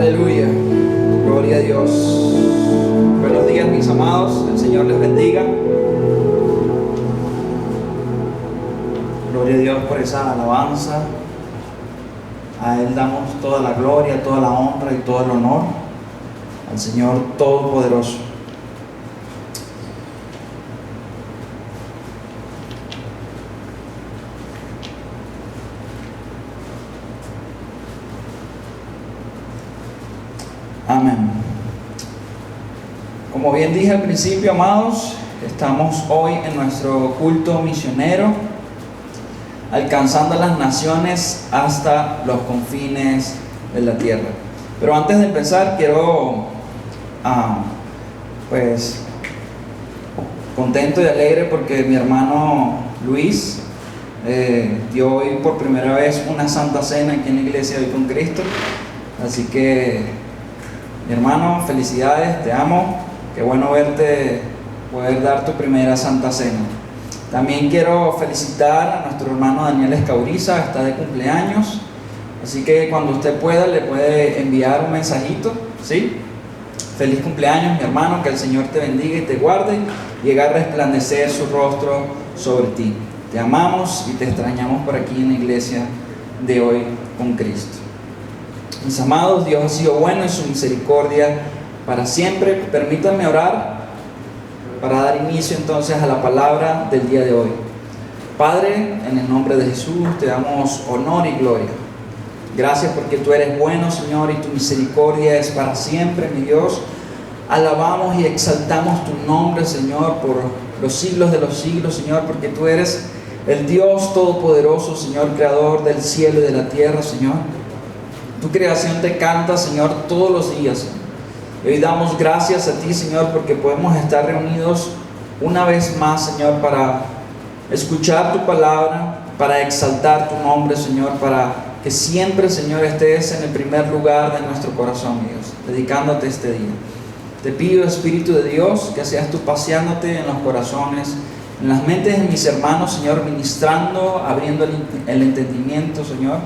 Aleluya, gloria a Dios. Buenos días, mis amados, el Señor les bendiga. Gloria a Dios por esa alabanza. A Él damos toda la gloria, toda la honra y todo el honor, al Señor Todopoderoso. Amén. Como bien dije al principio, amados, estamos hoy en nuestro culto misionero, alcanzando las naciones hasta los confines de la tierra. Pero antes de empezar, quiero, contento y alegre porque mi hermano Luis dio hoy por primera vez una Santa Cena aquí en la iglesia Hoy con Cristo. Así que, mi hermano, felicidades, te amo, qué bueno verte, poder dar tu primera Santa Cena. También quiero felicitar a nuestro hermano Daniel Escauriza, está de cumpleaños, así que cuando usted pueda le puede enviar un mensajito, ¿sí? Feliz cumpleaños, mi hermano, que el Señor te bendiga y te guarde y haga resplandecer su rostro sobre ti. Te amamos y te extrañamos por aquí en la iglesia de Hoy con Cristo. Mis amados, Dios ha sido bueno en su misericordia para siempre. Permítanme orar para dar inicio entonces a la palabra del día de hoy. Padre, en el nombre de Jesús te damos honor y gloria. Gracias porque tú eres bueno, Señor, y tu misericordia es para siempre, mi Dios. Alabamos y exaltamos tu nombre, Señor, por los siglos de los siglos, Señor, porque tú eres el Dios todopoderoso, Señor, creador del cielo y de la tierra, Señor. Tu creación te canta, Señor, todos los días, Señor. Y hoy damos gracias a ti, Señor, porque podemos estar reunidos una vez más, Señor, para escuchar tu palabra, para exaltar tu nombre, Señor, para que siempre, Señor, estés en el primer lugar de nuestro corazón, Dios, dedicándote este día. Te pido, Espíritu de Dios, que seas tú paseándote en los corazones, en las mentes de mis hermanos, Señor, ministrando, abriendo el entendimiento, Señor.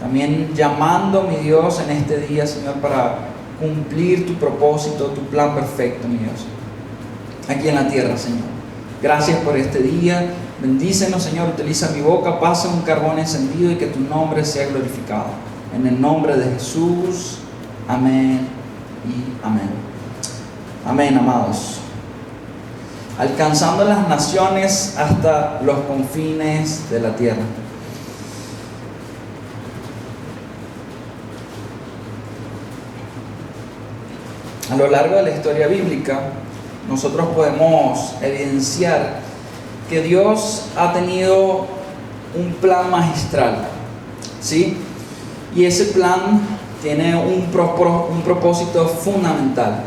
También llamando, mi Dios, en este día, Señor, para cumplir tu propósito, tu plan perfecto, mi Dios, aquí en la tierra, Señor. Gracias por este día. Bendícenos, Señor. Utiliza mi boca, pasa un carbón encendido y que tu nombre sea glorificado. En el nombre de Jesús. Amén y amén. Amén, amados. Alcanzando las naciones hasta los confines de la tierra. A lo largo de la historia bíblica, nosotros podemos evidenciar que Dios ha tenido un plan magistral, ¿sí? Y ese plan tiene un propósito fundamental,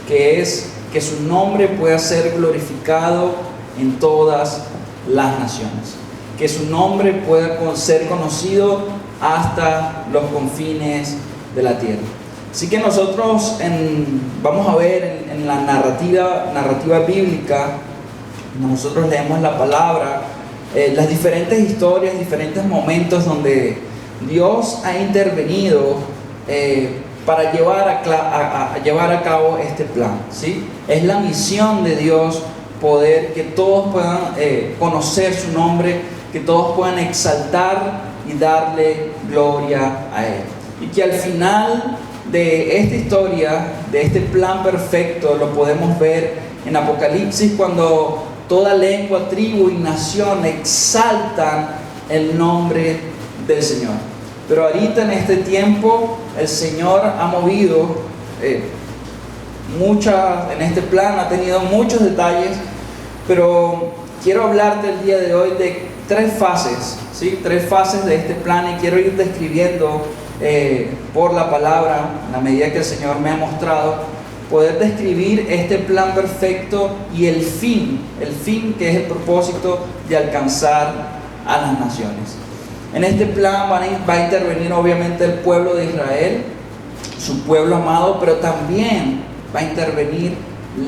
que es que su nombre pueda ser glorificado en todas las naciones, que su nombre pueda ser conocido hasta los confines de la tierra. Así que nosotros vamos a ver en la narrativa bíblica, nosotros leemos la palabra, las diferentes historias, diferentes momentos donde Dios ha intervenido para llevar a cabo este plan, ¿sí? Es la misión de Dios poder que todos puedan conocer su nombre, que todos puedan exaltar y darle gloria a Él. Y que al final de esta historia, de este plan perfecto, lo podemos ver en Apocalipsis cuando toda lengua, tribu y nación exaltan el nombre del Señor. Pero ahorita en este tiempo el Señor ha movido en este plan, ha tenido muchos detalles, pero quiero hablarte el día de hoy de tres fases, ¿sí? Tres fases de este plan, y quiero ir describiendo por la palabra, en la medida que el Señor me ha mostrado, poder describir este plan perfecto y el fin que es el propósito de alcanzar a las naciones. En este plan va a intervenir obviamente el pueblo de Israel, su pueblo amado, pero también va a intervenir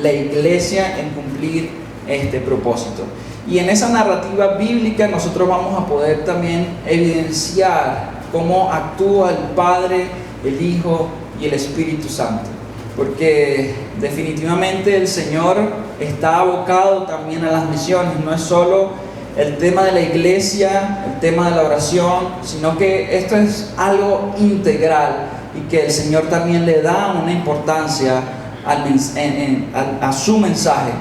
la iglesia en cumplir este propósito. Y en esa narrativa bíblica nosotros vamos a poder también evidenciar cómo actúa el Padre, el Hijo y y el Espíritu Santo. Porque definitivamente el Señor está abocado también a las misiones. No es solo el tema de la iglesia, el tema de la oración, sino que esto es algo integral y que el Señor también le da una importancia a su mensaje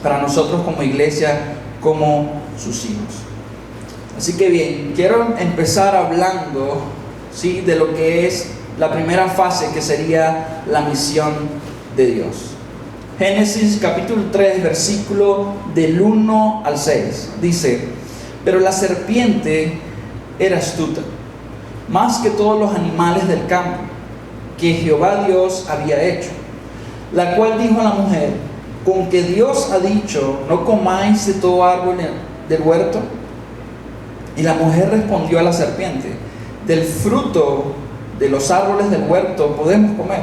para nosotros como iglesia, como sus hijos. Así que bien, quiero empezar hablando, ¿sí?, de lo que es la primera fase, que sería la misión de Dios. Génesis capítulo 3, versículo del 1 al 6, dice: pero la serpiente era astuta, más que todos los animales del campo que Jehová Dios había hecho, la cual dijo a la mujer: ¿con que Dios ha dicho, no comáis de todo árbol del huerto? Y la mujer respondió a la serpiente: del fruto de los árboles del huerto podemos comer,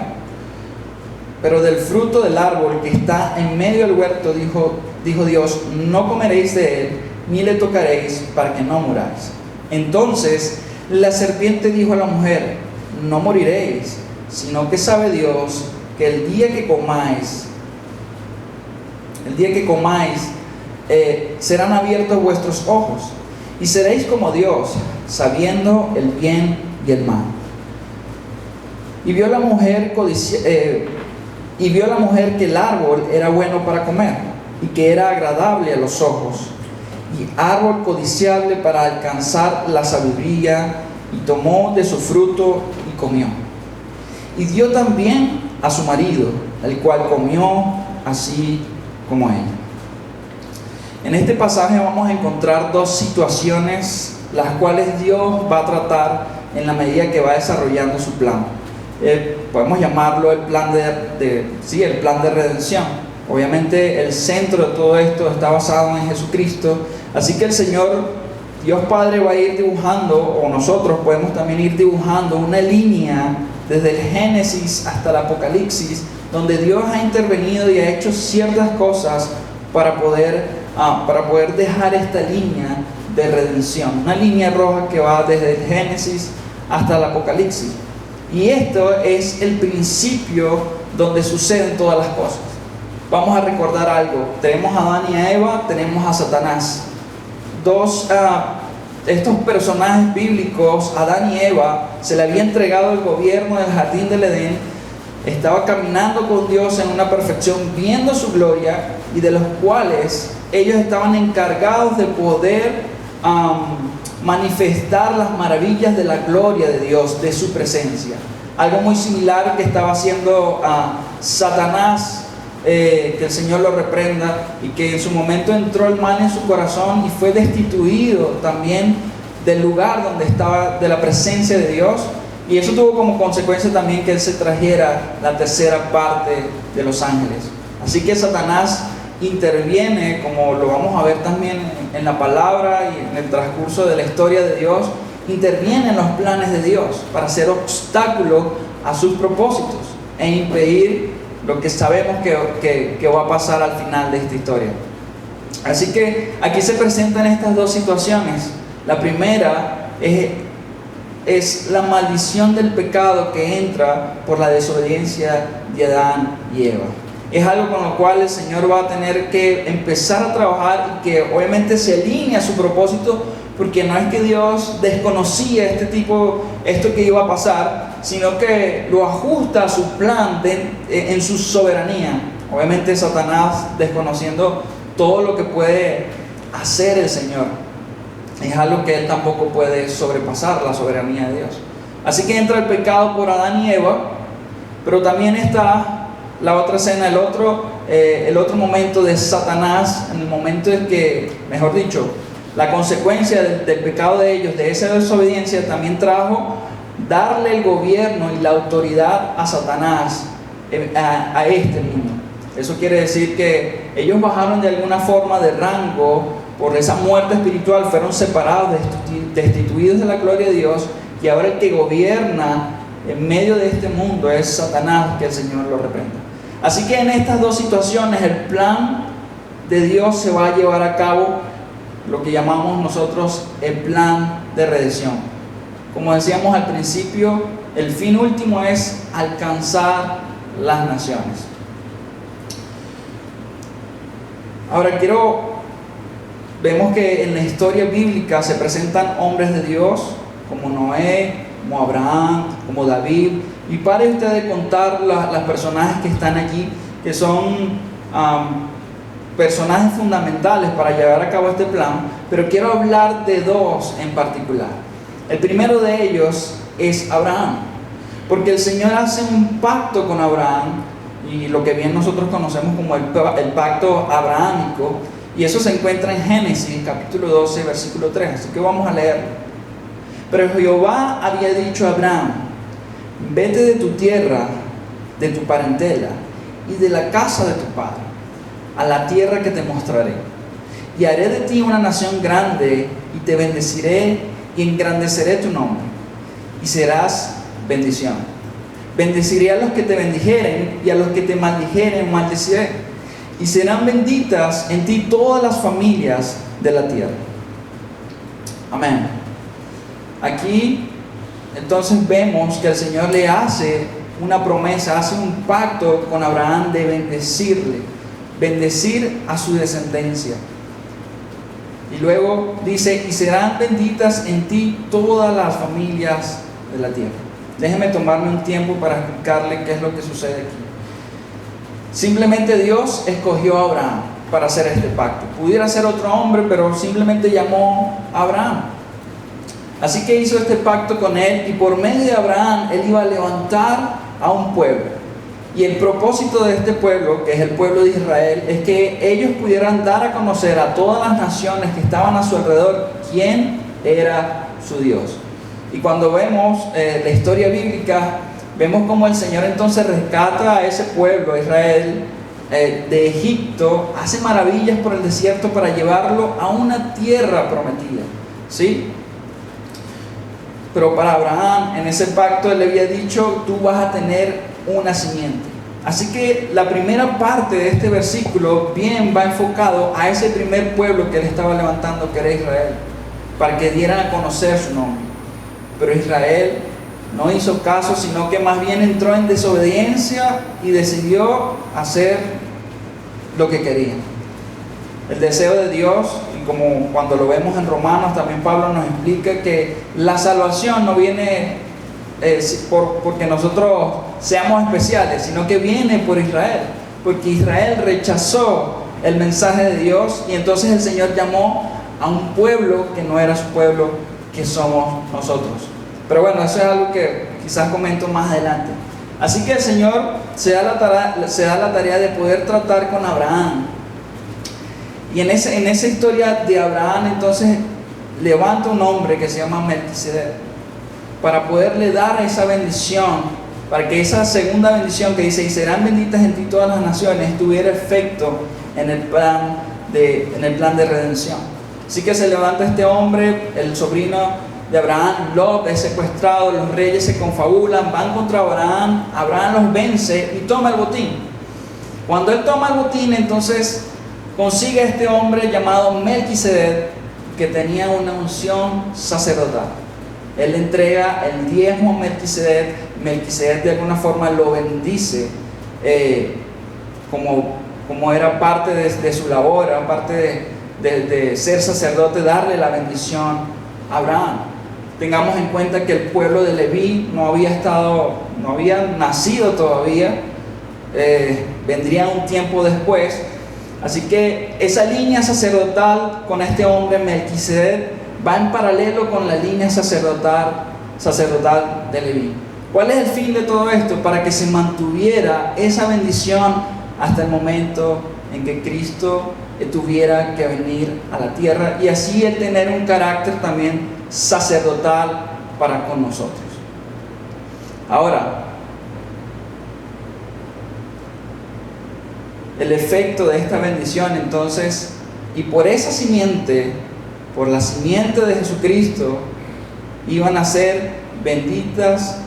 pero del fruto del árbol que está en medio del huerto, dijo Dios, no comeréis de él, ni le tocaréis, para que no muráis. Entonces la serpiente dijo a la mujer: no moriréis, sino que sabe Dios que el día que comáis, serán abiertos vuestros ojos, y seréis como Dios, sabiendo el bien y el mal. Y vio la mujer que el árbol era bueno para comer, y que era agradable a los ojos, y árbol codiciable para alcanzar la sabiduría, y tomó de su fruto y comió. Y dio también a su marido, el cual comió así como ella. En este pasaje vamos a encontrar dos situaciones las cuales Dios va a tratar en la medida que va desarrollando su plan. Podemos llamarlo el plan el plan de redención. Obviamente el centro de todo esto está basado en Jesucristo, así que el Señor, Dios Padre, va a ir dibujando, o nosotros podemos también ir dibujando una línea desde el Génesis hasta el Apocalipsis, donde Dios ha intervenido y ha hecho ciertas cosas para poder dejar esta línea de redención, una línea roja que va desde el Génesis hasta el Apocalipsis. Y esto es el principio donde suceden todas las cosas. Vamos a recordar algo: tenemos a Adán y a Eva, tenemos a Satanás. Estos personajes bíblicos, Adán y Eva, se le había entregado el gobierno del jardín del Edén, estaba caminando con Dios en una perfección, viendo su gloria, y de los cuales ellos estaban encargados de poder manifestar las maravillas de la gloria de Dios, de su presencia. Algo muy similar que estaba haciendo Satanás, que el Señor lo reprenda, y que en su momento entró el mal en su corazón y fue destituido también del lugar donde estaba, de la presencia de Dios, y eso tuvo como consecuencia también que él se trajera la tercera parte de los ángeles. Así que Satanás interviene, como lo vamos a ver también en la palabra y en el transcurso de la historia de Dios, interviene en los planes de Dios para hacer obstáculo a sus propósitos e impedir lo que sabemos que va a pasar al final de esta historia. Así que aquí se presentan estas dos situaciones. La primera es la maldición del pecado que entra por la desobediencia de Adán y Eva. Es algo con lo cual el Señor va a tener que empezar a trabajar, y que obviamente se alinea a su propósito, porque no es que Dios desconocía esto que iba a pasar, sino que lo ajusta a su plan en su soberanía. Obviamente Satanás desconociendo todo lo que puede hacer el Señor. Es algo que él tampoco puede sobrepasar, la soberanía de Dios. Así que entra el pecado por Adán y Eva, pero también está la otra escena, el otro momento de Satanás, en el momento en que, mejor dicho, la consecuencia del pecado de ellos, de esa desobediencia, también trajo darle el gobierno y la autoridad a Satanás, a este mundo. Eso quiere decir que ellos bajaron de alguna forma de rango por esa muerte espiritual, fueron separados, destituidos de la gloria de Dios, y ahora el que gobierna en medio de este mundo es Satanás, que el Señor lo reprenda. Así que en estas dos situaciones el plan de Dios se va a llevar a cabo, lo que llamamos nosotros el plan de redención. Como decíamos al principio, el fin último es alcanzar las naciones. Ahora vemos que en la historia bíblica se presentan hombres de Dios como Noé, como Abraham, como David, y pare usted de contar las personajes que están allí, que son personajes fundamentales para llevar a cabo este plan, pero quiero hablar de dos en particular. El primero de ellos es Abraham, porque el Señor hace un pacto con Abraham, y lo que bien nosotros conocemos como el pacto abrahámico, y eso se encuentra en Génesis capítulo 12 versículo 3, así que vamos a leerlo. Pero Jehová había dicho a Abraham: vete de tu tierra, de tu parentela y de la casa de tu padre, a la tierra que te mostraré, y haré de ti una nación grande, y te bendeciré y engrandeceré tu nombre, y serás bendición. Bendeciré a los que te bendijeren, y a los que te maldijeren maldeciré, y serán benditas en ti todas las familias de la tierra. Amén. Aquí entonces vemos que el Señor le hace una promesa, hace un pacto con Abraham de bendecir a su descendencia. Y luego dice: y serán benditas en ti todas las familias de la tierra. Déjeme tomarme un tiempo para explicarle qué es lo que sucede aquí. Simplemente Dios escogió a Abraham para hacer este pacto. Pudiera ser otro hombre, pero simplemente llamó a Abraham. Así que hizo este pacto con él, y por medio de Abraham él iba a levantar a un pueblo. Y el propósito de este pueblo, que es el pueblo de Israel, es que ellos pudieran dar a conocer a todas las naciones que estaban a su alrededor quién era su Dios. Y cuando vemos la historia bíblica, vemos cómo el Señor entonces rescata a ese pueblo, Israel, de Egipto, hace maravillas por el desierto para llevarlo a una tierra prometida, ¿sí? Pero para Abraham, en ese pacto, él le había dicho: tú vas a tener una simiente. Así que la primera parte de este versículo bien va enfocado a ese primer pueblo que él estaba levantando, que era Israel, para que dieran a conocer su nombre. Pero Israel no hizo caso, sino que más bien entró en desobediencia y decidió hacer lo que quería. El deseo de Dios, y como cuando lo vemos en Romanos, también Pablo nos explica que la salvación no viene porque nosotros seamos especiales, sino que viene por Israel, porque Israel rechazó el mensaje de Dios, y entonces el Señor llamó a un pueblo que no era su pueblo, que somos nosotros. Pero bueno, eso es algo que quizás comento más adelante. Así que el Señor se da la tarea de poder tratar con Abraham. Y en esa historia de Abraham, entonces levanta un hombre que se llama Melquisedec, para poderle dar esa bendición, para que esa segunda bendición que dice: y serán benditas en ti todas las naciones, tuviera efecto en el plan de redención. Así que se levanta este hombre, el sobrino de Abraham, Lot, es secuestrado, los reyes se confabulan, van contra Abraham, Abraham los vence y toma el botín. Cuando él toma el botín, entonces consigue a este hombre llamado Melquisedec, que tenía una unción sacerdotal. Él le entrega el diezmo a Melquisedec. Melquisedec de alguna forma lo bendice, como era parte de su labor, era parte de ser sacerdote, darle la bendición a Abraham. Tengamos en cuenta que el pueblo de Leví no había nacido todavía, vendría un tiempo después. Así que esa línea sacerdotal con este hombre Melquisedec va en paralelo con la línea sacerdotal de Leví. ¿Cuál es el fin de todo esto? Para que se mantuviera esa bendición hasta el momento en que Cristo tuviera que venir a la tierra, y así él tener un carácter también sacerdotal para con nosotros. Ahora, el efecto de esta bendición entonces, y por esa simiente, por la simiente de Jesucristo, iban a ser benditas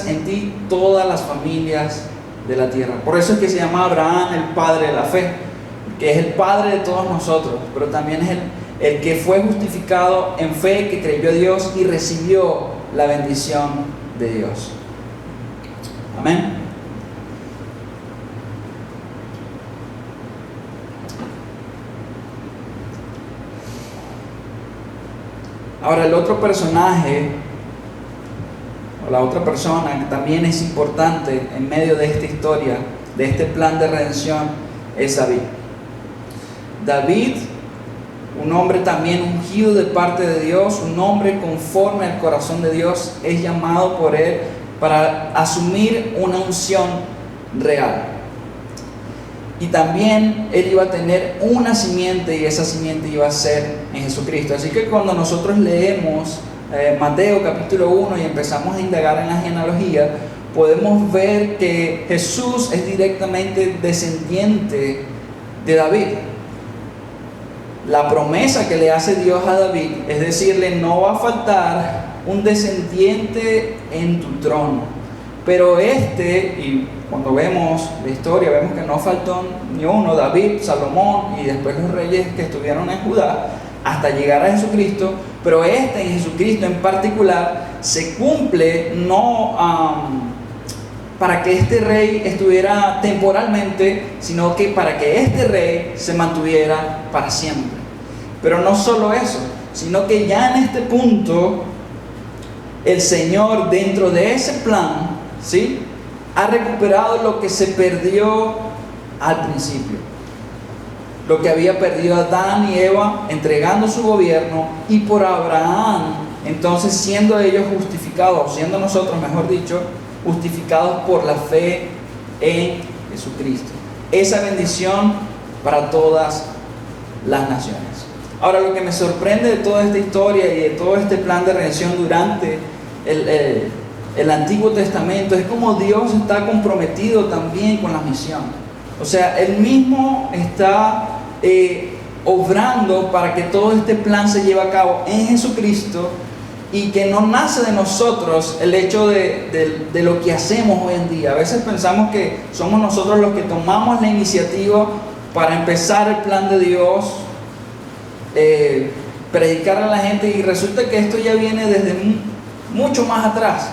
en ti todas las familias de la tierra. Por eso es que se llama Abraham el padre de la fe, que es el padre de todos nosotros, pero también es el que fue justificado en fe, que creyó a Dios y recibió la bendición de Dios. Amén. Ahora, el otro personaje, o la otra persona que también es importante en medio de esta historia, de este plan de redención, es David. David, un hombre también ungido de parte de Dios, un hombre conforme al corazón de Dios, es llamado por Él para asumir una unción real. Y también Él iba a tener una simiente, y esa simiente iba a ser en Jesucristo. Así que cuando nosotros leemos Mateo capítulo 1 y empezamos a indagar en la genealogía, podemos ver que Jesús es directamente descendiente de David. La promesa que le hace Dios a David es decirle: no va a faltar un descendiente en tu trono. Pero y cuando vemos la historia, vemos que no faltó ni uno: David, Salomón y después los reyes que estuvieron en Judá, hasta llegar a Jesucristo. Pero en Jesucristo en particular se cumple no para que este rey estuviera temporalmente, sino que para que este rey se mantuviera para siempre. Pero no solo eso, sino que ya en este punto el Señor, dentro de ese plan, ¿sí?, ha recuperado lo que se perdió al principio. Lo que había perdido Adán y Eva entregando su gobierno, y por Abraham, entonces siendo ellos justificados, siendo nosotros, mejor dicho, justificados por la fe en Jesucristo. Esa bendición para todas las naciones. Ahora, lo que me sorprende de toda esta historia y de todo este plan de redención durante el Antiguo Testamento es cómo Dios está comprometido también con la misión. O sea, Él mismo está obrando para que todo este plan se lleve a cabo en Jesucristo, y que no nace de nosotros el hecho de lo que hacemos hoy en día. A veces pensamos que somos nosotros los que tomamos la iniciativa para empezar el plan de Dios, predicar a la gente, y resulta que esto ya viene desde mucho más atrás.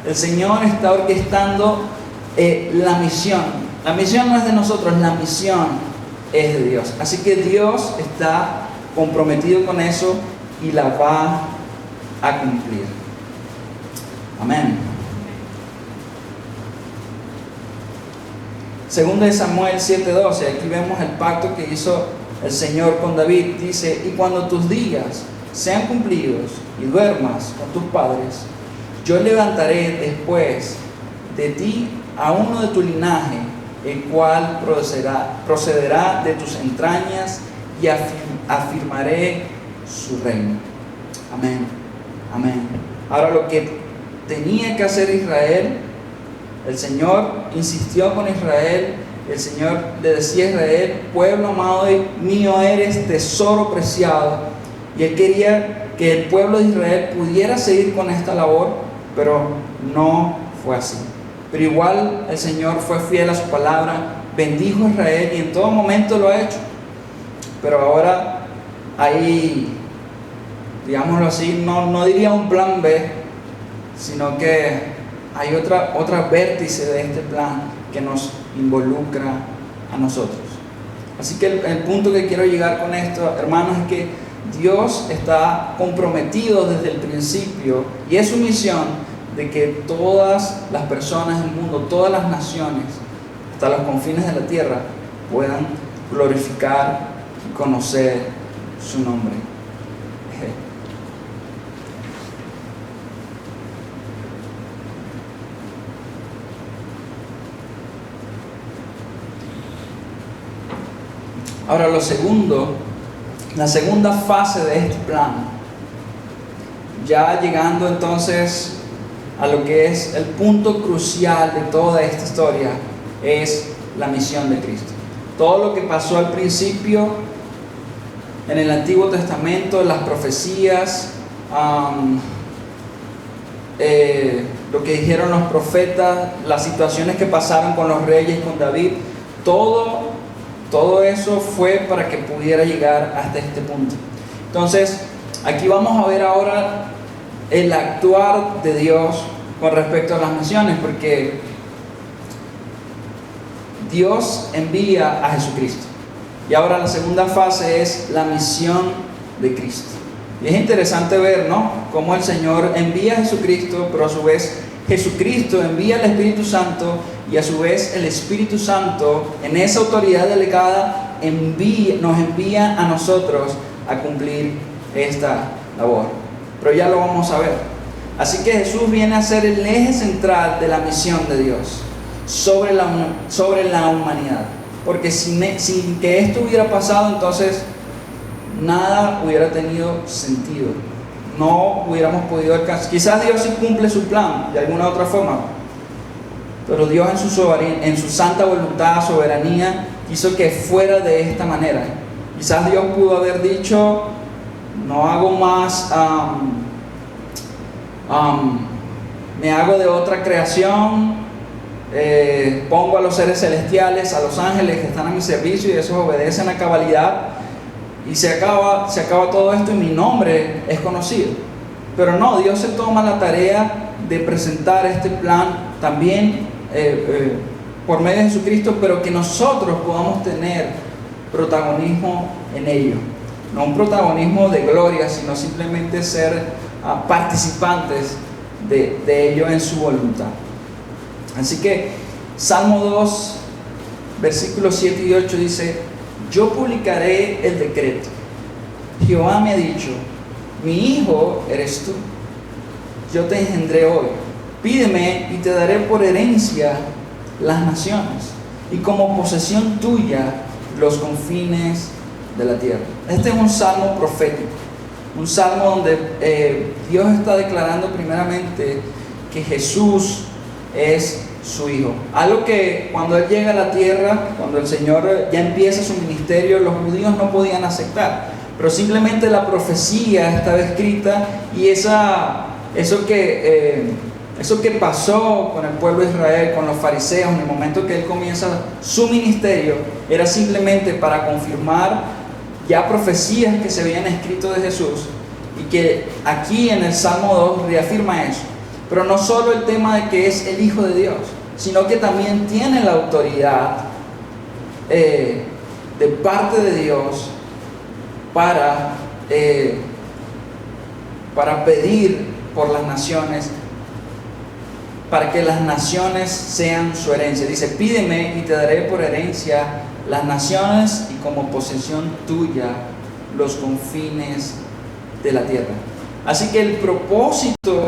El Señor está orquestando la misión. La misión no es de nosotros, la misión es de Dios. Así que Dios está comprometido con eso y la va a cumplir. Amén. Segunda de Samuel 7:12, aquí vemos el pacto que hizo el Señor con David. Dice: y cuando tus días sean cumplidos y duermas con tus padres, yo levantaré después de ti a uno de tu linaje, el cual procederá de tus entrañas, y afirmaré su reino. Amén. Amén. Ahora, lo que tenía que hacer Israel, el Señor insistió con Israel. El Señor le decía a Israel: pueblo amado mío eres, tesoro preciado. Y Él quería que el pueblo de Israel pudiera seguir con esta labor, pero no fue así. Pero igual el Señor fue fiel a su palabra, bendijo a Israel, y en todo momento lo ha hecho. Pero ahora hay, digámoslo así, no diría un plan B, sino que hay otra vértice de este plan que nos involucra a nosotros. Así que el punto que quiero llegar con esto, hermanos, es que Dios está comprometido desde el principio, y es su misión de que todas las personas del mundo, todas las naciones, hasta los confines de la tierra, puedan glorificar y conocer su nombre. Ahora, la segunda fase de este plan, ya llegando entonces a lo que es el punto crucial de toda esta historia, es la misión de Cristo. Todo lo que pasó al principio en el Antiguo Testamento, las profecías, lo que dijeron los profetas, las situaciones que pasaron con los reyes, con David, todo eso fue para que pudiera llegar hasta este punto. Entonces, aquí vamos a ver ahora el actuar de Dios con respecto a las naciones, porque Dios envía a Jesucristo. Y ahora la segunda fase es la misión de Cristo. Y es interesante ver, ¿no?, cómo el Señor envía a Jesucristo, pero a su vez Jesucristo envía al Espíritu Santo, y a su vez el Espíritu Santo, en esa autoridad delegada, nos envía a nosotros a cumplir esta labor. Pero ya lo vamos a ver. Así que Jesús viene a ser el eje central de la misión de Dios sobre la humanidad. Porque sin que esto hubiera pasado, entonces nada hubiera tenido sentido. No hubiéramos podido alcanzar. Quizás Dios sí cumple su plan de alguna otra forma, pero Dios en su santa voluntad, soberanía, quiso que fuera de esta manera. Quizás Dios pudo haber dicho: no hago más, me hago de otra creación, pongo a los seres celestiales, a los ángeles que están a mi servicio, y esos obedecen a cabalidad, y se acaba todo esto y mi nombre es conocido. Pero no, Dios se toma la tarea de presentar este plan también por medio de Jesucristo, pero que nosotros podamos tener protagonismo en ello. No un protagonismo de gloria, sino simplemente ser participantes de ello en su voluntad. Así que Salmo 2, versículos 7 y 8 dice: yo publicaré el decreto. Jehová me ha dicho: mi hijo eres tú, yo te engendré hoy. Pídeme y te daré por herencia las naciones, y como posesión tuya los confines de la tierra. Este es un salmo profético, un salmo donde Dios está declarando primeramente que Jesús es su hijo. Algo que cuando Él llega a la tierra, cuando el Señor ya empieza su ministerio, los judíos no podían aceptar, pero simplemente la profecía estaba escrita, y eso que pasó con el pueblo de Israel, con los fariseos, en el momento que Él comienza su ministerio, era simplemente para confirmar ya profecías que se habían escrito de Jesús, y que aquí en el Salmo 2 reafirma eso. Pero no solo el tema de que es el Hijo de Dios, sino que también tiene la autoridad de parte de Dios para pedir por las naciones, para que las naciones sean su herencia. Dice: pídeme y te daré por herencia las naciones, y como posesión tuya los confines de la tierra. Así que el propósito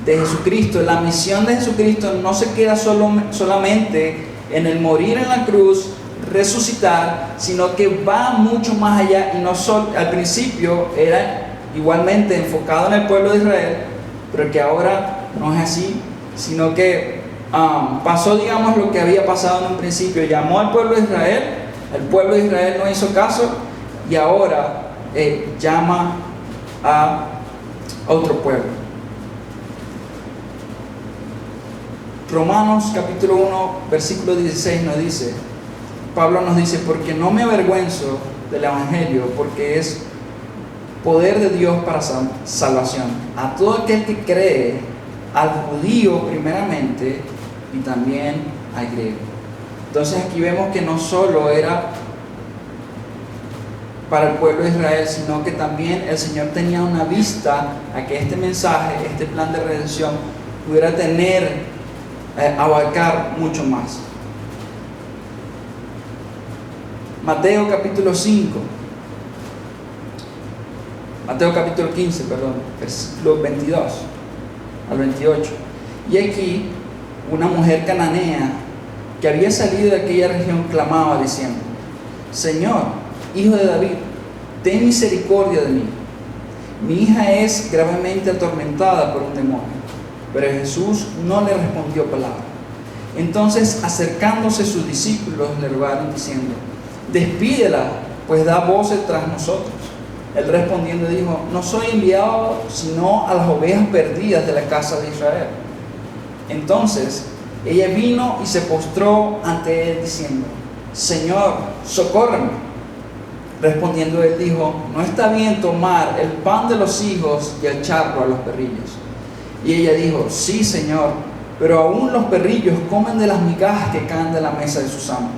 de Jesucristo, la misión de Jesucristo, no se queda solamente en el morir en la cruz, resucitar, sino que va mucho más allá. Y no solo, al principio era igualmente enfocado en el pueblo de Israel, pero que ahora no es así, sino que pasó, digamos, lo que había pasado en un principio. Llamó al pueblo de Israel, el pueblo de Israel no hizo caso, y ahora llama a otro pueblo. Romanos capítulo 1, versículo 16 Pablo nos dice: porque no me avergüenzo del evangelio, porque es poder de Dios para salvación a todo aquel que cree, al judío primeramente, y también al griego. Entonces aquí vemos que no solo era para el pueblo de Israel, sino que también el Señor tenía una vista a que este mensaje, este plan de redención, pudiera abarcar mucho más. Mateo capítulo 15, versículos 22 al 28. Y aquí una mujer cananea que había salido de aquella región clamaba diciendo: Señor, Hijo de David, ten misericordia de mí. Mi hija es gravemente atormentada por un demonio. Pero Jesús no le respondió palabra. Entonces, acercándose sus discípulos, le rogaron diciendo: despídela, pues da voces tras nosotros. Él respondiendo dijo: no soy enviado sino a las ovejas perdidas de la casa de Israel. Entonces ella vino y se postró ante él diciendo: Señor, socórreme. Respondiendo él dijo: no está bien tomar el pan de los hijos y echarlo a los perrillos. Y ella dijo: sí, Señor, pero aún los perrillos comen de las migajas que caen de la mesa de sus amos.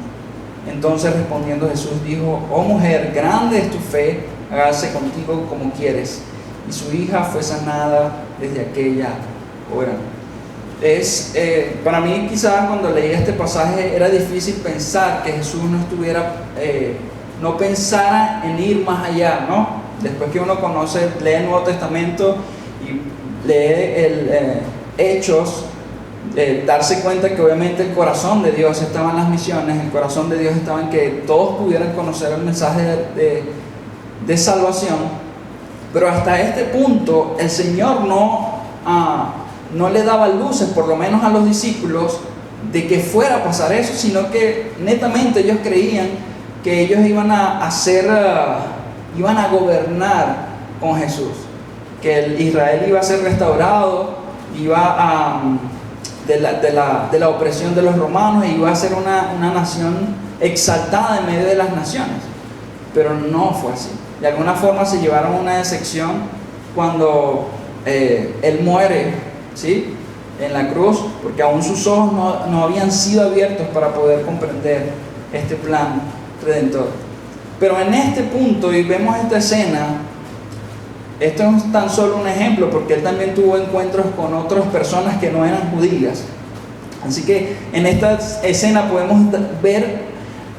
Entonces respondiendo Jesús dijo: oh mujer, grande es tu fe, hágase contigo como quieres. Y su hija fue sanada desde aquella hora. Para mí, quizás cuando leía este pasaje era difícil pensar que Jesús no pensara en ir más allá, ¿no? Después que uno lee el Nuevo Testamento y lee Hechos, darse cuenta que obviamente el corazón de Dios estaba en las misiones, el corazón de Dios estaba en que todos pudieran conocer el mensaje de salvación. Pero hasta este punto el Señor no le daba luces, por lo menos a los discípulos, de que fuera a pasar eso, sino que netamente ellos creían que ellos iban a gobernar con Jesús, que Israel iba a ser restaurado, de la opresión de los romanos, y iba a ser una nación exaltada en medio de las naciones. Pero no fue así. De alguna forma se llevaron una decepción cuando Él muere, ¿sí?, en la cruz, porque aún sus ojos no habían sido abiertos para poder comprender este plan redentor. Pero en este punto, y vemos esta escena, esto es tan solo un ejemplo, porque Él también tuvo encuentros con otras personas que no eran judías. Así que en esta escena podemos ver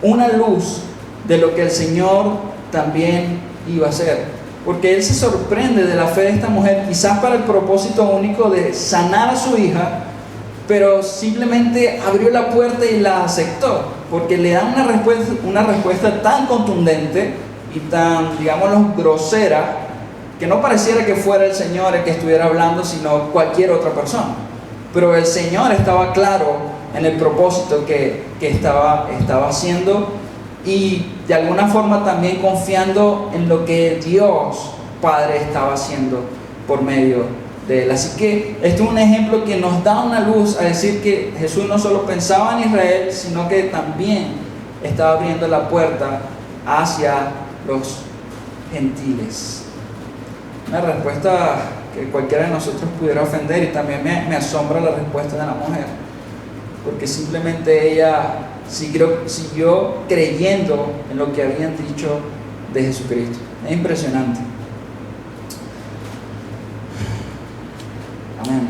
una luz de lo que el Señor también iba a hacer, porque Él se sorprende de la fe de esta mujer, quizás para el propósito único de sanar a su hija, pero simplemente abrió la puerta y la aceptó, porque le da una respuesta tan contundente y tan, digámoslo, grosera, que no pareciera que fuera el Señor el que estuviera hablando, sino cualquier otra persona. Pero el Señor estaba claro en el propósito que estaba haciendo, y de alguna forma también confiando en lo que Dios Padre estaba haciendo por medio de Él. Así que este es un ejemplo que nos da una luz a decir que Jesús no solo pensaba en Israel, sino que también estaba abriendo la puerta hacia los gentiles. Una respuesta que cualquiera de nosotros pudiera ofender, y también me asombra la respuesta de la mujer, porque simplemente ella siguió creyendo en lo que habían dicho de Jesucristo. Es impresionante. Amén.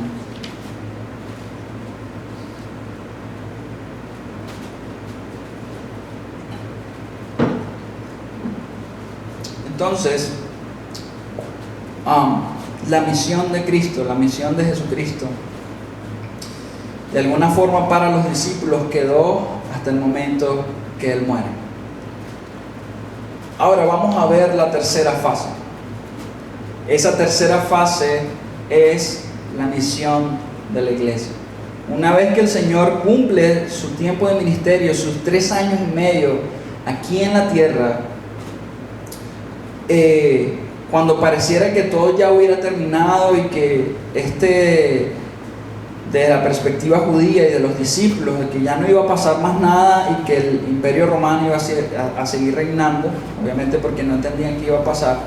Entonces, la misión de Cristo, la misión de Jesucristo, de alguna forma para los discípulos quedó hasta el momento que Él muere. Ahora vamos a ver la tercera fase. Esa tercera fase es la misión de la iglesia. Una vez que el Señor cumple su tiempo de ministerio, sus 3 años y medio aquí en la tierra, cuando pareciera que todo ya hubiera terminado y que de la perspectiva judía y de los discípulos, de que ya no iba a pasar más nada y que el imperio romano iba a seguir reinando, obviamente porque no entendían qué iba a pasar,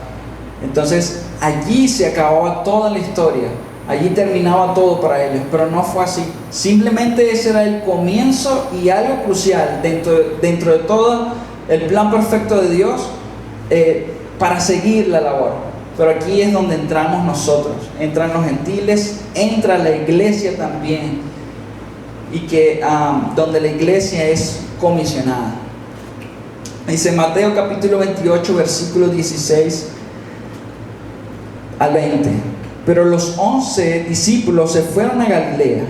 entonces allí se acababa toda la historia, allí terminaba todo para ellos. Pero no fue así. Simplemente ese era el comienzo y algo crucial dentro de todo el plan perfecto de Dios para seguir la labor. Pero aquí es donde entramos nosotros, entran los gentiles, entra la iglesia también, y donde la iglesia es comisionada. Dice Mateo capítulo 28, versículos 16 al 20. Pero los 11 discípulos se fueron a Galilea,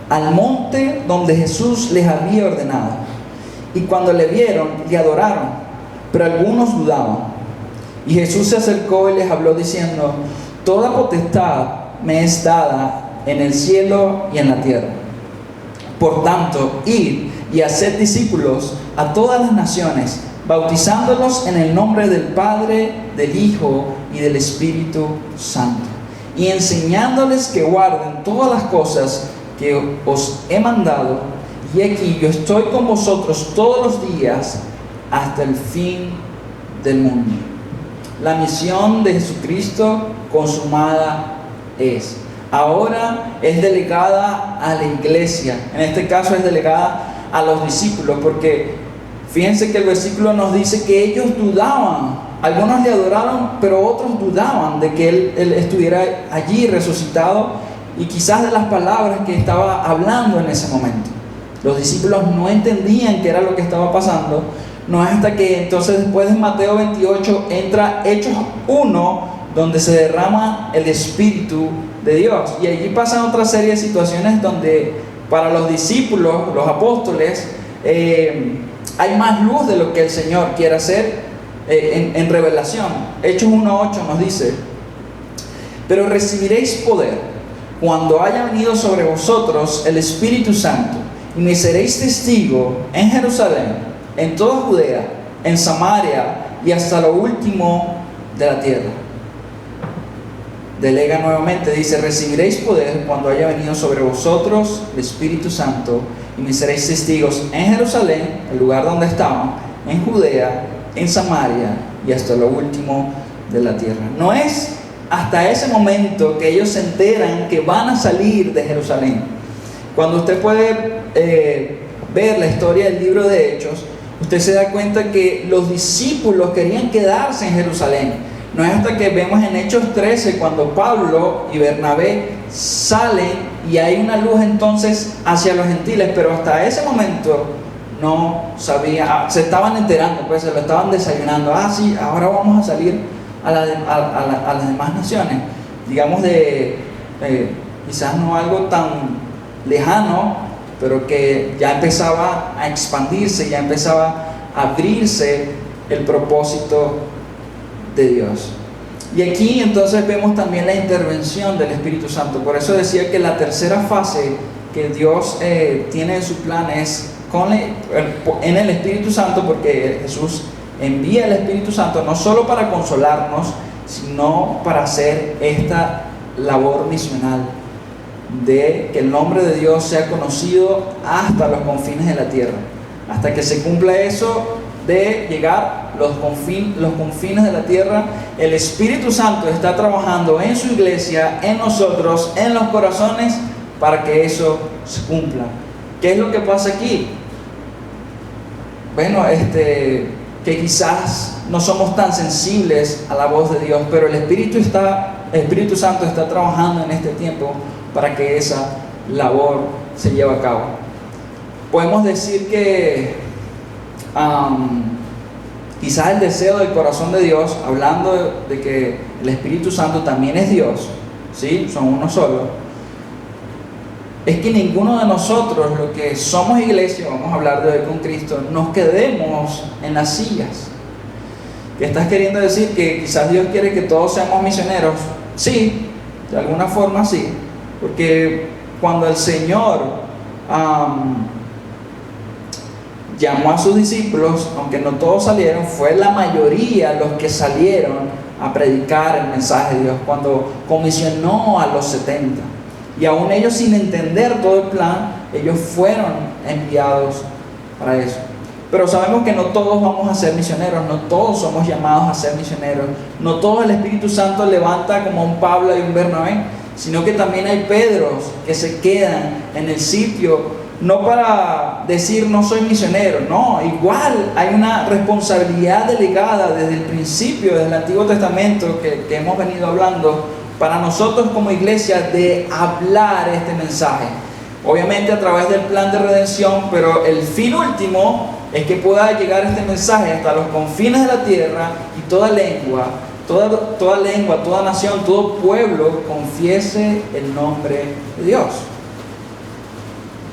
al monte donde Jesús les había ordenado. Y cuando le vieron, le adoraron, pero algunos dudaban. Y Jesús se acercó y les habló diciendo: toda potestad me es dada en el cielo y en la tierra. Por tanto, id y haced discípulos a todas las naciones, bautizándolos en el nombre del Padre, del Hijo y del Espíritu Santo, y enseñándoles que guarden todas las cosas que os he mandado. Y aquí yo estoy con vosotros todos los días hasta el fin del mundo. La misión de Jesucristo consumada es. ahora es delegada a la iglesia. En este caso es delegada a los discípulos, porque fíjense que el versículo nos dice que ellos dudaban. Algunos le adoraron, pero otros dudaban de que él estuviera allí resucitado y quizás de las palabras que estaba hablando en ese momento. Los discípulos no entendían qué era lo que estaba pasando. No es hasta que entonces después de Mateo 28 entra Hechos 1, donde se derrama el Espíritu de Dios. Y allí pasan otra serie de situaciones donde para los discípulos, los apóstoles, hay más luz de lo que el Señor quiere hacer en revelación. Hechos 1:8 nos dice: pero recibiréis poder cuando haya venido sobre vosotros el Espíritu Santo, y me seréis testigo en Jerusalén, en toda Judea, en Samaria y hasta lo último de la tierra. Delega nuevamente, dice: recibiréis poder cuando haya venido sobre vosotros el Espíritu Santo, y me seréis testigos en Jerusalén, el lugar donde estaban, en Judea, en Samaria y hasta lo último de la tierra. No es hasta ese momento que ellos se enteran que van a salir de Jerusalén. Cuando usted puede ver la historia del libro de Hechos, usted se da cuenta que los discípulos querían quedarse en Jerusalén. No es hasta que vemos en Hechos 13 cuando Pablo y Bernabé salen y hay una luz entonces hacia los gentiles, pero hasta ese momento no sabía, se estaban enterando, pues se lo estaban desayunando. Sí, ahora vamos a salir a las demás naciones, digamos quizás no algo tan lejano, pero que ya empezaba a expandirse, ya empezaba a abrirse el propósito de Dios. Y aquí entonces vemos también la intervención del Espíritu Santo. Por eso decía que la tercera fase que Dios tiene en su plan es en el Espíritu Santo, porque Jesús envía el Espíritu Santo no solo para consolarnos, sino para hacer esta labor misional de que el nombre de Dios sea conocido hasta los confines de la tierra, hasta que se cumpla eso de llegar los confines de la tierra. El Espíritu Santo está trabajando en su iglesia, en nosotros, en los corazones, para que eso se cumpla. ¿Qué es lo que pasa aquí? Bueno, que quizás no somos tan sensibles a la voz de Dios, pero el Espíritu Santo está trabajando en este tiempo para que esa labor se lleve a cabo. Podemos decir que quizás el deseo del corazón de Dios, hablando de que el Espíritu Santo también es Dios, ¿sí? Son uno solo, es que ninguno de nosotros, los que somos iglesia, vamos a hablar de hoy con Cristo, nos quedemos en las sillas. ¿Qué estás queriendo decir? Que quizás Dios quiere que todos seamos misioneros. Sí, de alguna forma sí, porque cuando el Señor llamó a sus discípulos, aunque no todos salieron, fue la mayoría los que salieron a predicar el mensaje de Dios cuando comisionó a los 70. Y aún ellos, sin entender todo el plan, ellos fueron enviados para eso. Pero sabemos que no todos vamos a ser misioneros, no todos somos llamados a ser misioneros, no todo el Espíritu Santo levanta como un Pablo y un Bernabé, sino que también hay Pedros que se quedan en el sitio, no para decir no soy misionero, no, igual hay una responsabilidad delegada desde el principio, desde el Antiguo Testamento que hemos venido hablando, para nosotros como iglesia, de hablar este mensaje. Obviamente a través del plan de redención, pero el fin último es que pueda llegar este mensaje hasta los confines de la tierra y toda lengua, toda nación, todo pueblo confiese el nombre de Dios.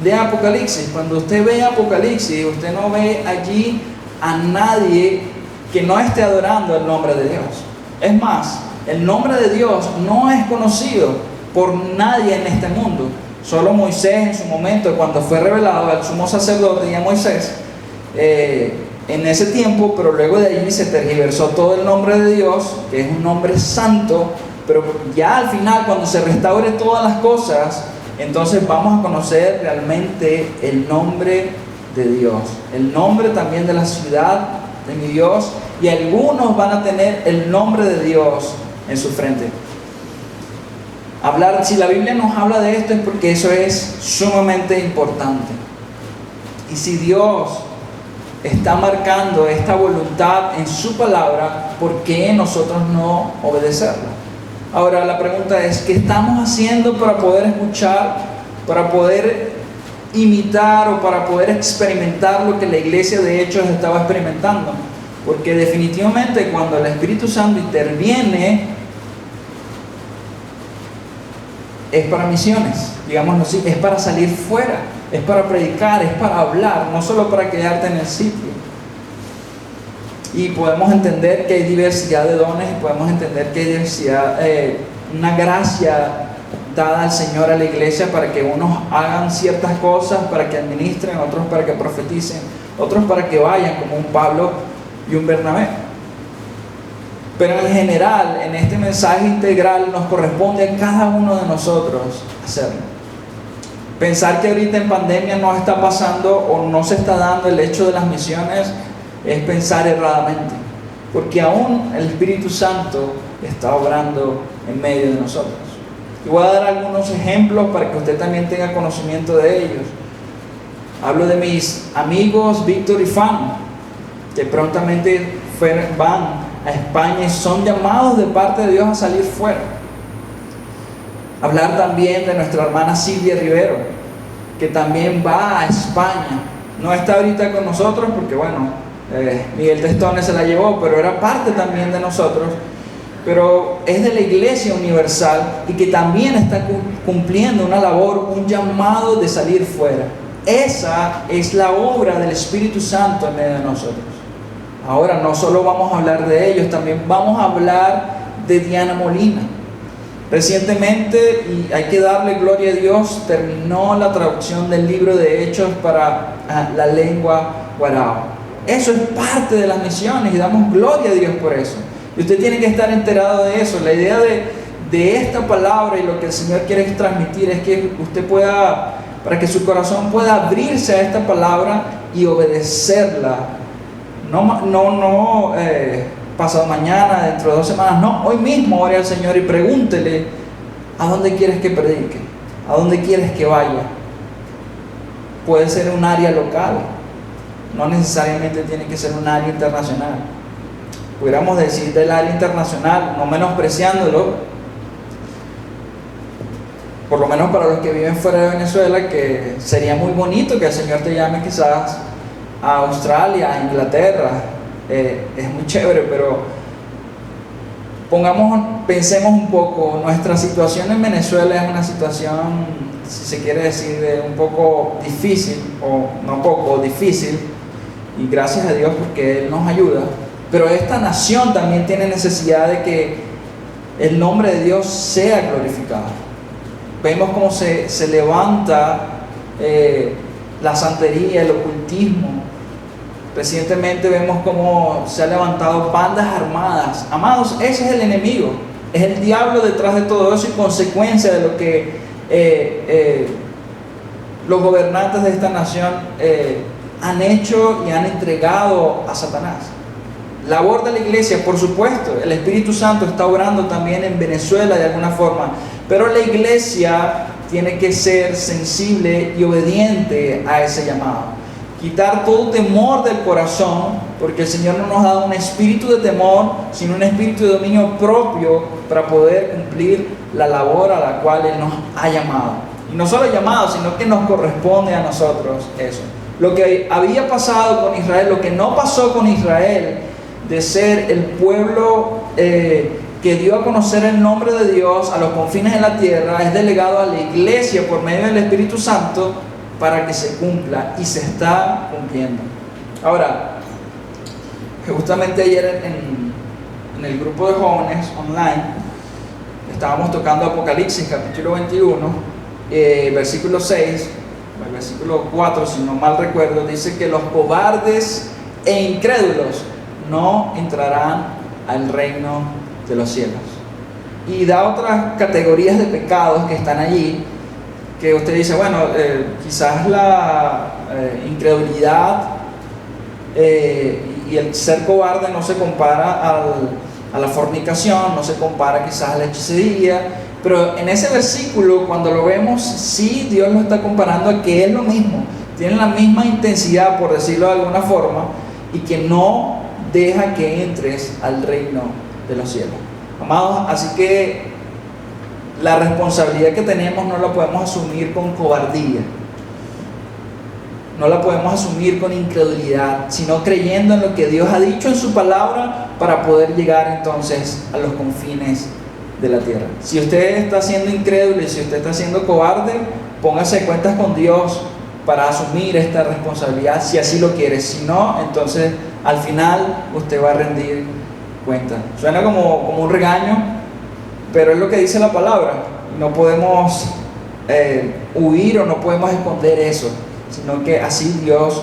De Apocalipsis, cuando usted ve Apocalipsis, usted no ve allí a nadie que no esté adorando el nombre de Dios. Es más, el nombre de Dios no es conocido por nadie en este mundo. Solo Moisés en su momento, cuando fue revelado al sumo sacerdote y a Moisés, en ese tiempo, pero luego de allí se tergiversó todo el nombre de Dios, que es un nombre santo, pero ya al final, cuando se restaure todas las cosas, entonces vamos a conocer realmente el nombre de Dios, el nombre también de la ciudad de mi Dios, y algunos van a tener el nombre de Dios en su frente. Si la Biblia nos habla de esto es porque eso es sumamente importante. Y si Dios está marcando esta voluntad en su palabra, ¿por qué nosotros no obedecerla? Ahora la pregunta es, ¿qué estamos haciendo para poder escuchar, para poder imitar o para poder experimentar lo que la iglesia de Hechos estaba experimentando? Porque definitivamente cuando el Espíritu Santo interviene, es para misiones, digámoslo así, es para salir fuera, es para predicar, es para hablar, no solo para quedarte en el sitio. Y podemos entender que hay diversidad de dones, y podemos entender que hay diversidad, una gracia dada al Señor a la iglesia para que unos hagan ciertas cosas, para que administren, otros para que profeticen, otros para que vayan, como un Pablo y un Bernabé. Pero en general, en este mensaje integral nos corresponde a cada uno de nosotros hacerlo. Pensar que ahorita en pandemia no está pasando o no se está dando el hecho de las misiones es pensar erradamente, porque aún el Espíritu Santo está obrando en medio de nosotros. Y voy a dar algunos ejemplos para que usted también tenga conocimiento de ellos. Hablo de mis amigos Víctor y Fan, que prontamente van a España y son llamados de parte de Dios a salir fuera. Hablar también de nuestra hermana Silvia Rivero, que también va a España. No está ahorita con nosotros porque Miguel Testones se la llevó, pero era parte también de nosotros. Pero es de la Iglesia Universal y que también está cumpliendo una labor, un llamado de salir fuera. Esa es la obra del Espíritu Santo en medio de nosotros. Ahora no solo vamos a hablar de ellos, también vamos a hablar de Diana Molina. Recientemente, y hay que darle gloria a Dios, terminó la traducción del libro de Hechos para la lengua guarao. Eso es parte de las misiones y damos gloria a Dios por eso. Y usted tiene que estar enterado de eso. La idea de esta palabra y lo que el Señor quiere transmitir es que usted pueda, para que su corazón pueda abrirse a esta palabra y obedecerla. No pasado mañana, dentro de 2 semanas, no, hoy mismo ore al Señor y pregúntele ¿a dónde quieres que predique? ¿A dónde quieres que vaya? Puede ser un área local, no necesariamente tiene que ser un área internacional. Pudiéramos decir del área internacional, no menospreciándolo, por lo menos para los que viven fuera de Venezuela, que sería muy bonito que el Señor te llame quizás a Australia, a Inglaterra, es muy chévere, pero pensemos un poco. Nuestra situación en Venezuela es una situación, si se quiere decir, un poco difícil, o no poco, difícil, y gracias a Dios porque Él nos ayuda. Pero esta nación también tiene necesidad de que el nombre de Dios sea glorificado. Vemos cómo se levanta la santería, el ocultismo. Recientemente vemos cómo se han levantado bandas armadas. Amados, ese es el enemigo, es el diablo detrás de todo eso y consecuencia de lo que los gobernantes de esta nación han hecho y han entregado a Satanás. Labor de la iglesia, por supuesto, el Espíritu Santo está obrando también en Venezuela de alguna forma, pero la iglesia tiene que ser sensible y obediente a ese llamado. Quitar todo temor del corazón, porque el Señor no nos ha dado un espíritu de temor, sino un espíritu de dominio propio para poder cumplir la labor a la cual Él nos ha llamado. Y no solo llamado, sino que nos corresponde a nosotros eso. Lo que había pasado con Israel, lo que no pasó con Israel, de ser el pueblo que dio a conocer el nombre de Dios a los confines de la tierra, es delegado a la iglesia por medio del Espíritu Santo, para que se cumpla, y se está cumpliendo. Ahora, justamente ayer en el grupo de jóvenes online estábamos tocando Apocalipsis capítulo 21, versículo 6, el versículo 4 si no mal recuerdo, dice que los cobardes e incrédulos no entrarán al reino de los cielos, y da otras categorías de pecados que están allí, que usted dice, quizás la incredulidad y el ser cobarde no se compara a la fornicación, no se compara quizás a la hechicería, Pero en ese versículo, cuando lo vemos, sí, Dios lo está comparando a que es lo mismo, tiene la misma intensidad, por decirlo de alguna forma, y que no deja que entres al reino de los cielos. Amados, así que la responsabilidad que tenemos no la podemos asumir con cobardía, no la podemos asumir con incredulidad, sino creyendo en lo que Dios ha dicho en su palabra para poder llegar entonces a los confines de la tierra. Si usted está siendo incrédulo y si usted está siendo cobarde, póngase de cuentas con Dios para asumir esta responsabilidad, si así lo quiere. Si no, entonces al final usted va a rendir cuenta. Suena como un regaño, pero es lo que dice la palabra. No podemos huir o no podemos esconder eso, sino que así Dios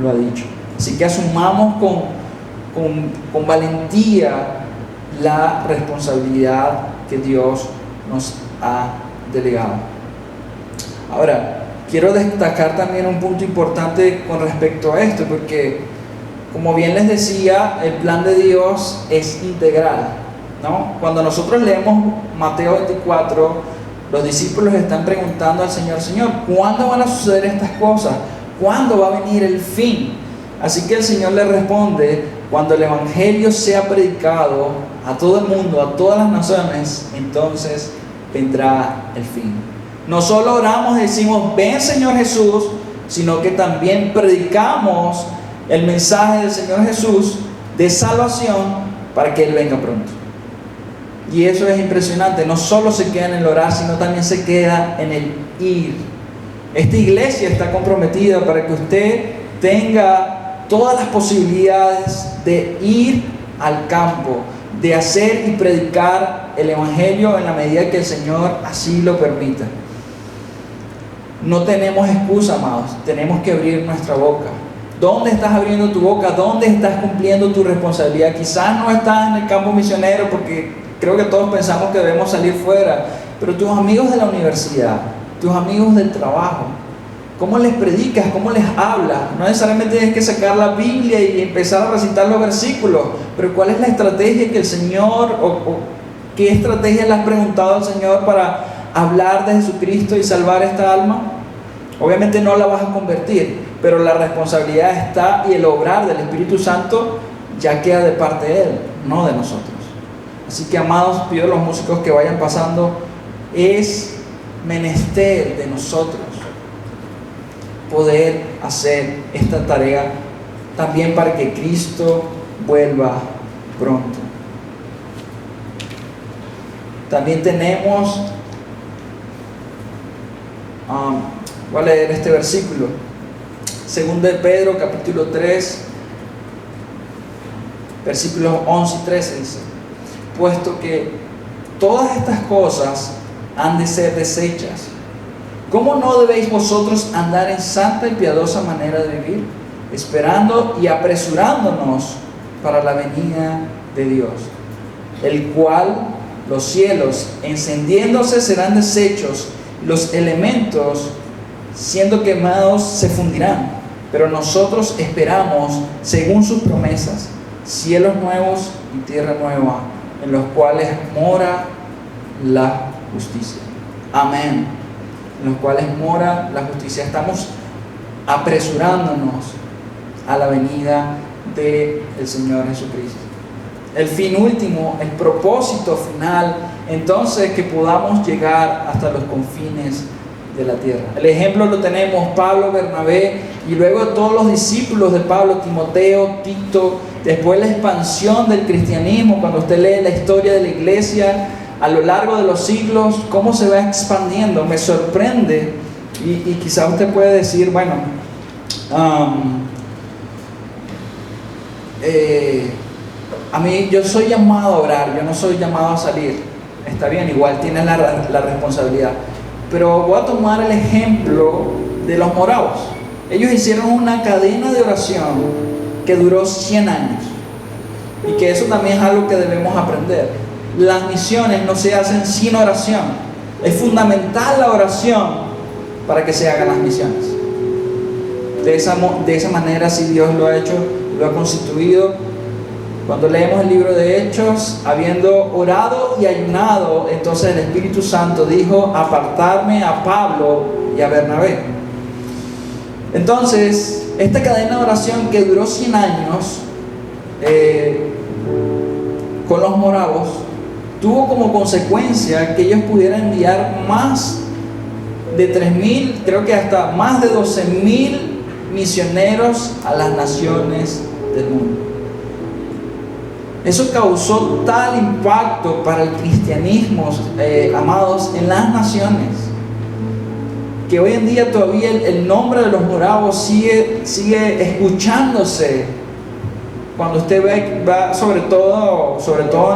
lo ha dicho. Así que asumamos con valentía la responsabilidad que Dios nos ha delegado. Ahora, quiero destacar también un punto importante con respecto a esto, porque como bien les decía, el plan de Dios es integral, ¿no? Cuando nosotros leemos Mateo 24, los discípulos están preguntando al Señor: Señor, ¿cuándo van a suceder estas cosas? ¿Cuándo va a venir el fin? Así que el Señor le responde: cuando el Evangelio sea predicado a todo el mundo, a todas las naciones, entonces vendrá el fin. No solo oramos y decimos: ven Señor Jesús, sino que también predicamos el mensaje del Señor Jesús de salvación para que Él venga pronto. Y eso es impresionante. No solo se queda en el orar, sino también se queda en el ir. Esta iglesia está comprometida para que usted tenga todas las posibilidades de ir al campo, de hacer y predicar el Evangelio en la medida que el Señor así lo permita. No tenemos excusa, amados. Tenemos que abrir nuestra boca. ¿Dónde estás abriendo tu boca? ¿Dónde estás cumpliendo tu responsabilidad? Quizás no estás en el campo misionero, porque creo que todos pensamos que debemos salir fuera, pero tus amigos de la universidad, tus amigos del trabajo, ¿cómo les predicas? ¿Cómo les hablas? No necesariamente tienes que sacar la Biblia y empezar a recitar los versículos, pero ¿cuál es la estrategia que el Señor, o qué estrategia le has preguntado al Señor para hablar de Jesucristo y salvar esta alma? Obviamente no la vas a convertir, pero la responsabilidad está, y el obrar del Espíritu Santo ya queda de parte de Él, no de nosotros. Así que, amados, pido a los músicos que vayan pasando. Es menester de nosotros poder hacer esta tarea también para que Cristo vuelva pronto. También tenemos, voy a leer este versículo, 2 de Pedro capítulo 3, versículos 11 y 13 dice: puesto que todas estas cosas han de ser deshechas, ¿cómo no debéis vosotros andar en santa y piadosa manera de vivir, esperando y apresurándonos para la venida de Dios, el cual los cielos encendiéndose serán deshechos, los elementos siendo quemados se fundirán, pero nosotros esperamos, según sus promesas, cielos nuevos y tierra nueva, en los cuales mora la justicia. Amén. En los cuales mora la justicia. Estamos apresurándonos a la venida del Señor Jesucristo. El fin último, el propósito final, entonces, que podamos llegar hasta los confines de la tierra. El ejemplo lo tenemos Pablo, Bernabé, y luego todos los discípulos de Pablo, Timoteo, Tito. Después la expansión del cristianismo, cuando usted lee la historia de la iglesia a lo largo de los siglos, cómo se va expandiendo. Me sorprende, y quizá usted puede decir: bueno, a mí, yo soy llamado a orar, yo no soy llamado a salir. Está bien, igual tienes la responsabilidad, pero voy a tomar el ejemplo de los moravos. Ellos hicieron una cadena de oración que duró 100 años, y que eso también es algo que debemos aprender. Las misiones no se hacen sin oración. Es fundamental la oración para que se hagan las misiones. De esa manera, si Dios lo ha hecho, lo ha constituido, Cuando leemos el libro de Hechos, habiendo orado y ayunado, entonces el Espíritu Santo dijo: apartarme a Pablo y a Bernabé. Entonces, esta cadena de oración que duró 100 años con los moravos, tuvo como consecuencia que ellos pudieran enviar más de 3.000, creo que hasta más de 12.000 misioneros a las naciones del mundo. Eso causó tal impacto para el cristianismo, amados, en las naciones, que hoy en día todavía el nombre de los moravos sigue escuchándose. Cuando usted va sobre todo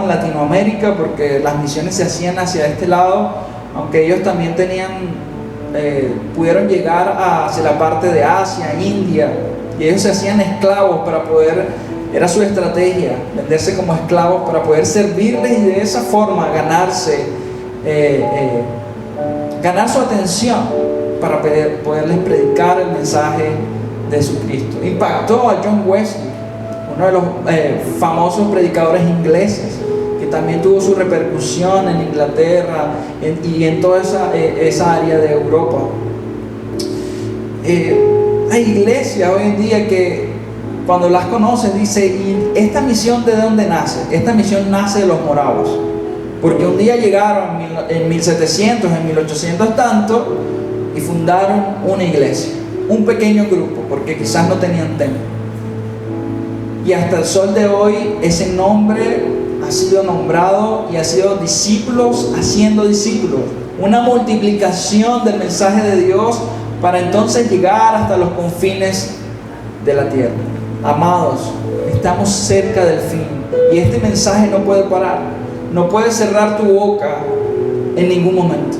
en Latinoamérica, porque las misiones se hacían hacia este lado, aunque ellos también pudieron llegar hacia la parte de Asia, India, y ellos se hacían esclavos para poder, era su estrategia, venderse como esclavos para poder servirles y de esa forma ganar su atención, para poderles predicar el mensaje de Jesucristo. Impactó a John Wesley, uno de los famosos predicadores ingleses, que también tuvo su repercusión en Inglaterra y en toda esa área de Europa. Hay iglesias hoy en día que cuando las conocen dice: ¿y esta misión de dónde nace? Esta misión nace de los moravos, porque un día llegaron en 1700, en 1800 tanto, y fundaron una iglesia, un pequeño grupo, porque quizás no tenían templo. Y hasta el sol de hoy ese nombre ha sido nombrado y ha sido discípulos haciendo discípulos, una multiplicación del mensaje de Dios para entonces llegar hasta los confines de la tierra. Amados, estamos cerca del fin y este mensaje no puede parar, no puedes cerrar tu boca en ningún momento.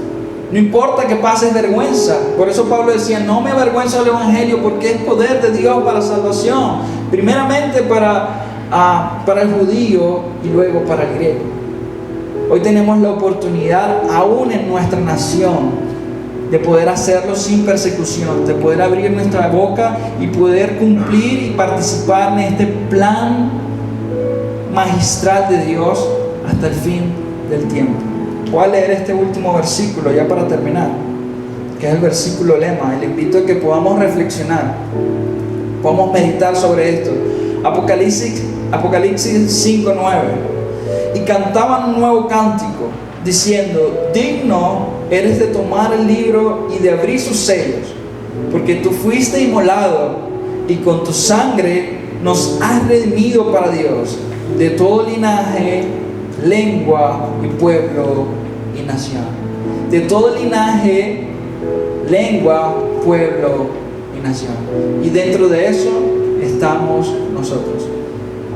No importa que pases vergüenza. Por eso Pablo decía: no me avergüenzo del Evangelio, porque es poder de Dios para salvación, primeramente para el judío y luego para el griego. Hoy tenemos la oportunidad, aún en nuestra nación, de poder hacerlo sin persecución, de poder abrir nuestra boca y poder cumplir y participar en este plan magistral de Dios hasta el fin del tiempo. Voy a leer este último versículo ya para terminar, que es el versículo lema. Le invito a que podamos reflexionar, podamos meditar sobre esto. Apocalipsis 5:9. Y cantaban un nuevo cántico, diciendo: digno eres de tomar el libro y de abrir sus sellos, porque tú fuiste inmolado y con tu sangre nos has redimido para Dios de todo linaje, lengua y pueblo y nación. De todo linaje, lengua, pueblo y nación. Y dentro de eso estamos nosotros.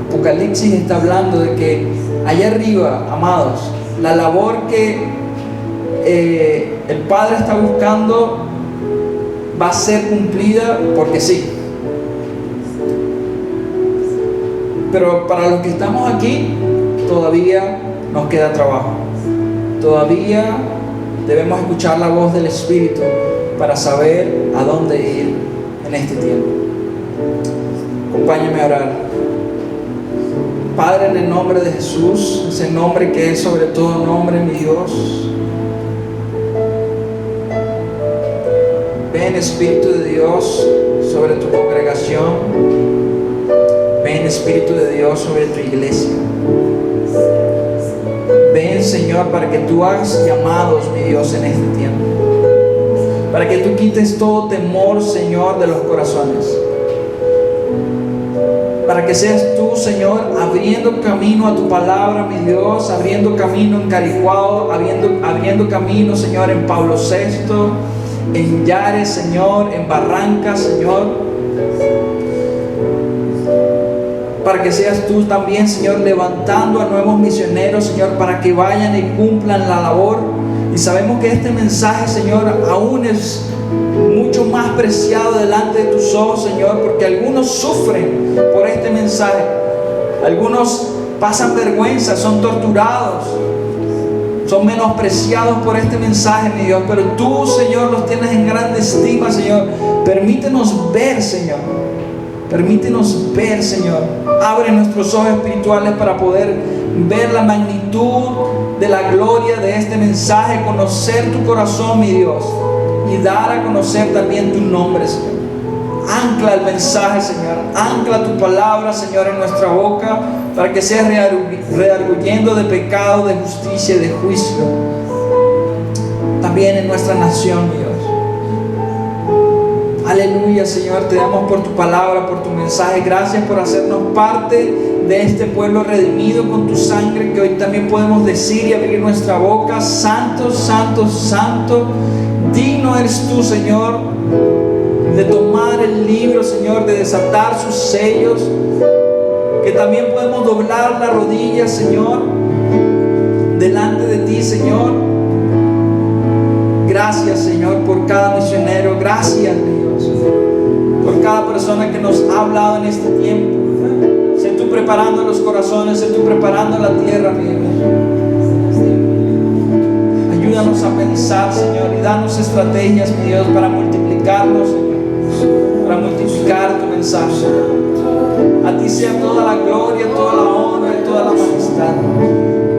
Apocalipsis está hablando de que allá arriba, amados, la labor que el Padre está buscando va a ser cumplida porque sí. Pero para los que estamos aquí, todavía nos queda trabajo. Todavía debemos escuchar la voz del Espíritu para saber a dónde ir en este tiempo. Acompáñame a orar. Padre, en el nombre de Jesús, ese nombre que es sobre todo nombre, mi Dios. Ven, Espíritu de Dios, sobre tu congregación. Ven, Espíritu de Dios, sobre tu iglesia. Ven, Señor, para que tú hagas llamados, mi Dios, en este tiempo. Para que tú quites todo temor, Señor, de los corazones. Para que seas tú, Señor, abriendo camino a tu palabra, mi Dios, abriendo camino en Caricuao, abriendo camino, Señor, en Pablo VI, en Yares, Señor, en Barrancas, Señor. Para que seas tú también, Señor, levantando a nuevos misioneros, Señor, para que vayan y cumplan la labor. Y sabemos que este mensaje, Señor, aún es mucho más preciado delante de tus ojos, Señor, porque algunos sufren por este mensaje. Algunos pasan vergüenza, son torturados, son menospreciados por este mensaje, mi Dios. Pero tú, Señor, los tienes en grande estima, Señor. Permítenos ver, Señor, Permítenos ver, Señor. Abre nuestros ojos espirituales para poder ver la magnitud de la gloria de este mensaje, conocer tu corazón, mi Dios, y dar a conocer también tu nombre, Señor. Ancla el mensaje, Señor. Ancla tu palabra, Señor, en nuestra boca, para que sea redarguyendo de pecado, de justicia y de juicio. También en nuestra nación, mi Dios. Aleluya, Señor, te damos por tu palabra, por tu mensaje. Gracias por hacernos parte de este pueblo redimido con tu sangre, que hoy también podemos decir y abrir nuestra boca: santo, santo, santo. Digno eres tú, Señor, de tomar el libro, Señor, de desatar sus sellos. Que también podemos doblar la rodilla, Señor, delante de ti, Señor. Gracias, Señor, por cada misionero. Gracias, Dios, por cada persona que nos ha hablado en este tiempo. Sé tú preparando los corazones, sé tú preparando la tierra, mi Dios. Ayúdanos a pensar, Señor, y danos estrategias, mi Dios, para multiplicarlo, Señor, para multiplicar tu mensaje. A ti sea toda la gloria, toda la honra y toda la majestad.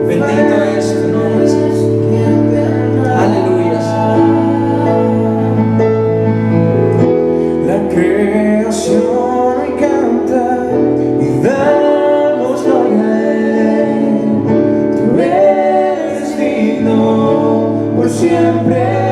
Bendito es tu nombre, Señor. Aleluya, Señor. La creación canta y damos gloria a Él. Tú eres digno por siempre.